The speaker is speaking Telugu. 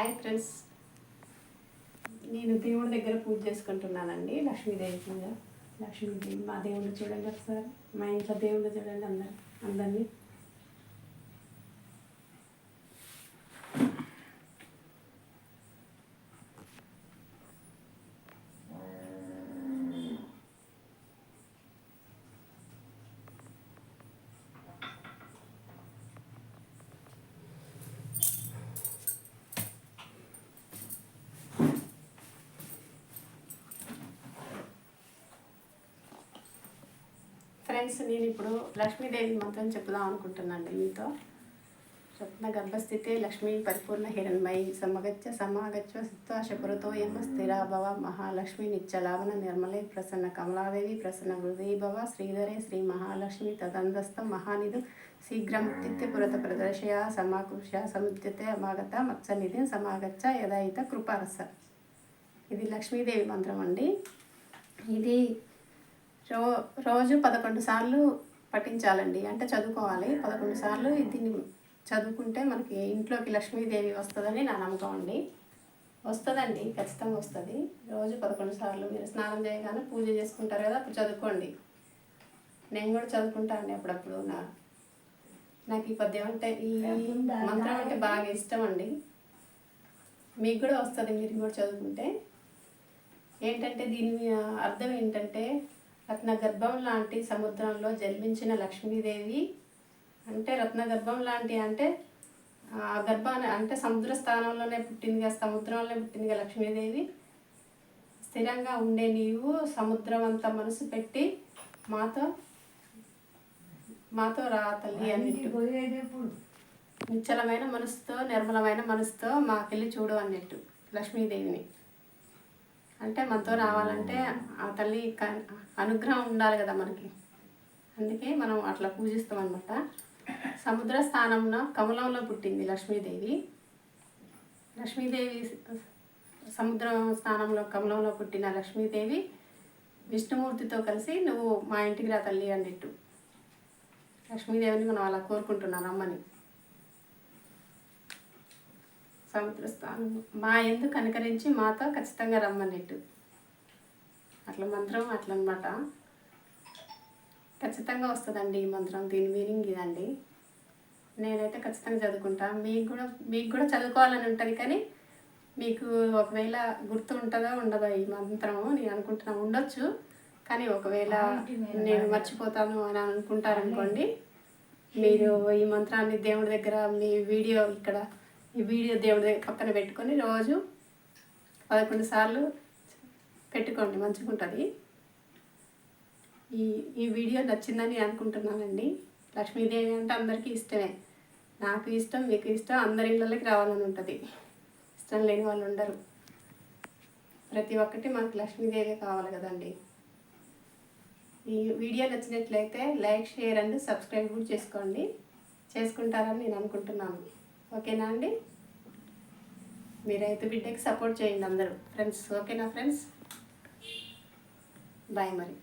హాయ్ ఫ్రెండ్స్, నేను దేవుడి దగ్గర పూజ చేసుకుంటున్నానండి. లక్ష్మీదేవి పూజ. లక్ష్మీదేవి మా దేవుడిని చూడండి ఒకసారి, మా ఇంట్లో దేవుడిని చూడండి అందరినీ. ఫ్రెండ్స్, నేను ఇప్పుడు లక్ష్మీదేవి మంత్రం చెప్పుదాం అనుకుంటున్నాను మీతో. రత్న గర్భస్థితే లక్ష్మీ పరిపూర్ణ హిరణ్మయి సమాగచ్చ సిత్వాశపురతో యమ స్థిరాభవ మహాలక్ష్మి నిత్యలావన నిర్మలే ప్రసన్న కమలాదేవి ప్రసన్న హృదయభవ శ్రీధరే శ్రీ మహాలక్ష్మి తదందస్థ మహానిధు శీఘ్రముత్తిత్య పురత ప్రదర్శయ సమాకృష సముద్యతే అమాగత మత్సనిధి సమాగచ్చ యదాయిత కృపారస. ఇది లక్ష్మీదేవి మంత్రం అండి. ఇది రోజు 11 సార్లు పఠించాలండి, అంటే చదువుకోవాలి. 11 సార్లు దీన్ని చదువుకుంటే మనకి ఇంట్లోకి లక్ష్మీదేవి వస్తుందని నా నమ్మకం అండి. వస్తుందండి, ఖచ్చితంగా వస్తుంది. రోజు 11 సార్లు మీరు స్నానం చేయగానే పూజ చేసుకుంటారు కదా, అప్పుడు చదువుకోండి. నేను కూడా చదువుకుంటా అండి అప్పుడప్పుడు. నాకు ఈ పద్యం అంటే, ఈ మంత్రం అంటే బాగా ఇష్టం అండి. మీకు కూడా వస్తుంది, మీరు కూడా చదువుకుంటే. ఏంటంటే దీని అర్థం ఏంటంటే, రత్నగర్భం లాంటి సముద్రంలో జన్మించిన లక్ష్మీదేవి అంటే, రత్నగర్భం లాంటి అంటే ఆ గర్భాన్ని అంటే సముద్ర స్థానంలోనే పుట్టిందిగా, సముద్రంలోనే పుట్టిందిగా లక్ష్మీదేవి. స్థిరంగా ఉండే నీవు సముద్రం అంతా మనసు పెట్టి మాతో రా తల్లి అన్నట్టు. నిశ్చలమైన మనసుతో, నిర్మలమైన మనసుతో మాకెళ్ళి చూడు అన్నట్టు లక్ష్మీదేవిని. అంటే మనతో రావాలంటే ఆ తల్లి అనుగ్రహం ఉండాలి కదా మనకి. అందుకే మనం అట్లా పూజిస్తాం అన్నమాట. సముద్ర స్థానంలో కమలంలో పుట్టింది లక్ష్మీదేవి. సముద్రం స్థానంలో కమలంలో పుట్టిన లక్ష్మీదేవి విష్ణుమూర్తితో కలిసి నువ్వు మా ఇంటికి రా తల్లి అన్నట్టు. లక్ష్మీదేవిని మనం అలా కోరుకుంటున్నాం రమ్మని. సముద్ర స్థానం మా ఎందుకు కనికరించి మాతో ఖచ్చితంగా రమ్మన్నట్టు. అట్లా మంత్రం అట్లా అనమాట. ఖచ్చితంగా వస్తుందండి ఈ మంత్రం. దీని మీనింగ్ ఇదండి. నేనైతే ఖచ్చితంగా చదువుకుంటా. మీకు కూడా చదువుకోవాలని ఉంటుంది, కానీ మీకు ఒకవేళ గుర్తు ఉంటుందో ఉండదో ఈ మంత్రము నేను అనుకుంటున్నా. ఉండొచ్చు, కానీ ఒకవేళ నేను మర్చిపోతాను అని అనుకుంటారనుకోండి, మీరు ఈ మంత్రాన్ని దేవుడి దగ్గర ఈ వీడియో దేవుడి దగ్గర పక్కన పెట్టుకొని రోజు 11 సార్లు పెట్టుకోండి, మంచిగా ఉంటుంది. ఈ వీడియో నచ్చిందని అనుకుంటున్నానండి. లక్ష్మీదేవి అంటే అందరికీ ఇష్టమే. నాకు ఇష్టం, మీకు ఇష్టం, అందరి ఇళ్ళకి రావాలని ఉంటుంది. ఇష్టం లేని వాళ్ళు ఉండరు. ప్రతి ఒక్కటి మనకు లక్ష్మీదేవి కావాలి కదండి. ఈ వీడియో నచ్చినట్లయితే లైక్, షేర్ అండ్ సబ్స్క్రైబ్ కూడా చేసుకుంటారని నేను అనుకుంటున్నాను. ఓకేనా అండి? మీరైతే బిడ్డకి సపోర్ట్ చేయండి అందరూ ఫ్రెండ్స్. ఓకేనా ఫ్రెండ్స్? బాయ్ మరి.